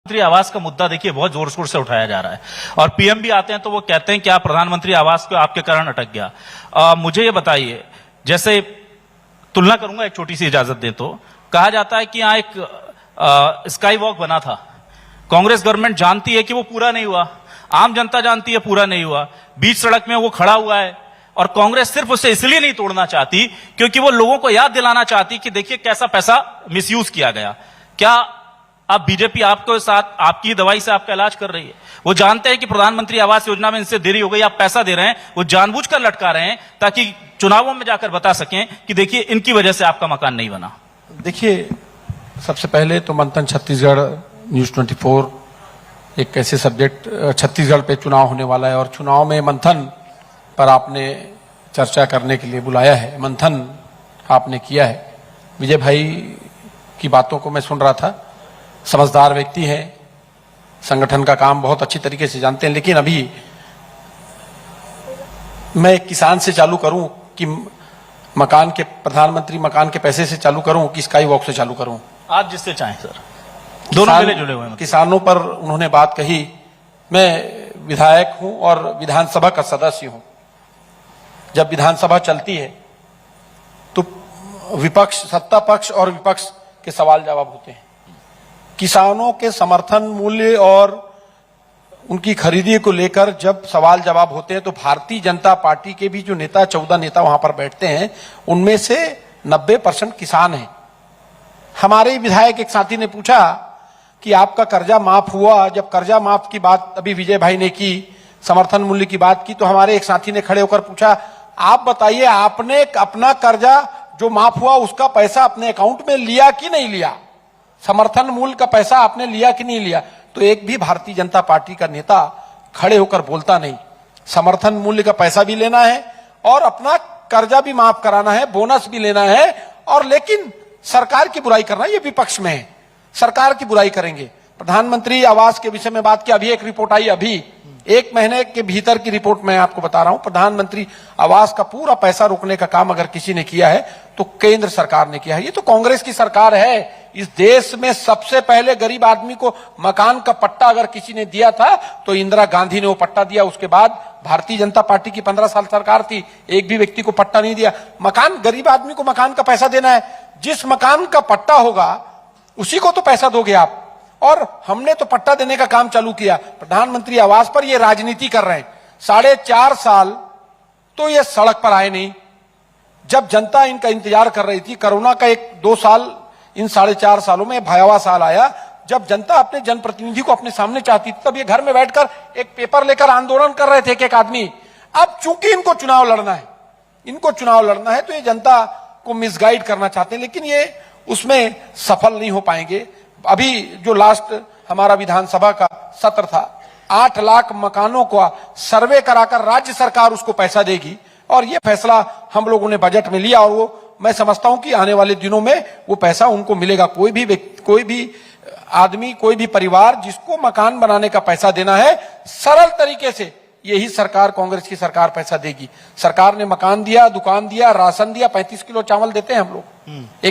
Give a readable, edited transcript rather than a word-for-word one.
प्रधानमंत्री आवास का मुद्दा देखिए बहुत जोर शोर से उठाया जा रहा है और पीएम भी आते हैं तो वो कहते हैं कि आप प्रधानमंत्री आवास को आपके कारण अटक गया। मुझे ये बताइए, जैसे तुलना करूंगा, एक छोटी सी इजाजत दें तो कहा जाता है कि यहाँ एक स्काई वॉक बना था, कांग्रेस गवर्नमेंट जानती है कि वो पूरा नहीं हुआ, आम जनता जानती है पूरा नहीं हुआ, बीच सड़क में वो खड़ा हुआ है और कांग्रेस सिर्फ उसे इसलिए नहीं तोड़ना चाहती क्योंकि वो लोगों को याद दिलाना चाहती कि देखिए कैसा पैसा मिसयूज किया गया। क्या अब बीजेपी आपके साथ आपकी दवाई से आपका इलाज कर रही है? वो जानते हैं कि प्रधानमंत्री आवास योजना में इनसे देरी हो गई, आप पैसा दे रहे हैं, वो जानबूझकर लटका रहे हैं ताकि चुनावों में जाकर बता सकें कि देखिए इनकी वजह से आपका मकान नहीं बना। देखिए, सबसे पहले तो मंथन छत्तीसगढ़ न्यूज 24 एक ऐसे सब्जेक्ट, छत्तीसगढ़ पे चुनाव होने वाला है और चुनाव में मंथन पर आपने चर्चा करने के लिए बुलाया है, मंथन आपने किया है। विजय भाई की बातों को मैं सुन रहा था, समझदार व्यक्ति है, संगठन का काम बहुत अच्छी तरीके से जानते हैं, लेकिन अभी मैं एक किसान से चालू करूं कि मकान के प्रधानमंत्री मकान के पैसे से चालू करूं कि स्काई वॉक से चालू करूं? आप जिससे चाहें सर, दोनों मिले जुले हुए हैं। किसानों पर उन्होंने बात कही, मैं विधायक हूं और विधानसभा का सदस्य हूं। जब विधानसभा चलती है तो विपक्ष, सत्ता पक्ष और विपक्ष के सवाल जवाब होते हैं। किसानों के समर्थन मूल्य और उनकी खरीदी को लेकर जब सवाल जवाब होते हैं तो भारतीय जनता पार्टी के भी जो नेता, 14 नेता वहां पर बैठते हैं, उनमें से 90% किसान हैं। हमारे विधायक एक साथी ने पूछा कि आपका कर्जा माफ हुआ? जब कर्जा माफ की बात अभी विजय भाई ने की, समर्थन मूल्य की बात की, तो हमारे एक साथी ने खड़े होकर पूछा, आप बताइए आपने अपना कर्जा जो माफ हुआ उसका पैसा अपने अकाउंट में लिया कि नहीं लिया? समर्थन मूल्य का पैसा आपने लिया कि नहीं लिया? तो एक भी भारतीय जनता पार्टी का नेता खड़े होकर बोलता नहीं। समर्थन मूल्य का पैसा भी लेना है और अपना कर्जा भी माफ कराना है, बोनस भी लेना है, और लेकिन सरकार की बुराई करना, ये विपक्ष में है, सरकार की बुराई करेंगे। प्रधानमंत्री आवास के विषय में बात की, अभी एक रिपोर्ट आई, अभी 1 महीने के भीतर की रिपोर्ट मैं आपको बता रहा हूं। प्रधानमंत्री आवास का पूरा पैसा रोकने का काम अगर किसी ने किया है तो केंद्र सरकार ने किया है। ये तो कांग्रेस की सरकार है। इस देश में सबसे पहले गरीब आदमी को मकान का पट्टा अगर किसी ने दिया था तो इंदिरा गांधी ने वो पट्टा दिया। उसके बाद भारतीय जनता पार्टी की 15 साल सरकार थी, एक भी व्यक्ति को पट्टा नहीं दिया। मकान, गरीब आदमी को मकान का पैसा देना है, जिस मकान का पट्टा होगा उसी को तो पैसा दोगे आप। और हमने तो पट्टा देने का काम चालू किया। प्रधानमंत्री आवास पर ये राजनीति कर रहे हैं। 4.5 साल तो ये सड़क पर आए नहीं, जब जनता इनका इंतजार कर रही थी। कोरोना का 1-2 साल, इन 4.5 सालों में भयावह साल आया जब जनता अपने जनप्रतिनिधि को अपने सामने चाहती थी। तब ये घर में बैठकर एक पेपर लेकर आंदोलन कर रहे थे एक आदमी। अब चूंकि इनको चुनाव लड़ना है, तो ये जनता को मिसगाइड करना चाहते हैं, लेकिन ये उसमें सफल नहीं हो पाएंगे। अभी जो लास्ट हमारा विधानसभा का सत्र था, 8 लाख मकानों का सर्वे कराकर राज्य सरकार उसको पैसा देगी, और ये फैसला हम लोगों ने बजट में लिया, और वो मैं समझता हूं कि आने वाले दिनों में वो पैसा उनको मिलेगा। कोई भी आदमी, कोई भी परिवार जिसको मकान बनाने का पैसा देना है, सरल तरीके से यही सरकार, कांग्रेस की सरकार पैसा देगी। सरकार ने मकान दिया, दुकान दिया, राशन दिया, 35 किलो चावल देते हैं हम लोग।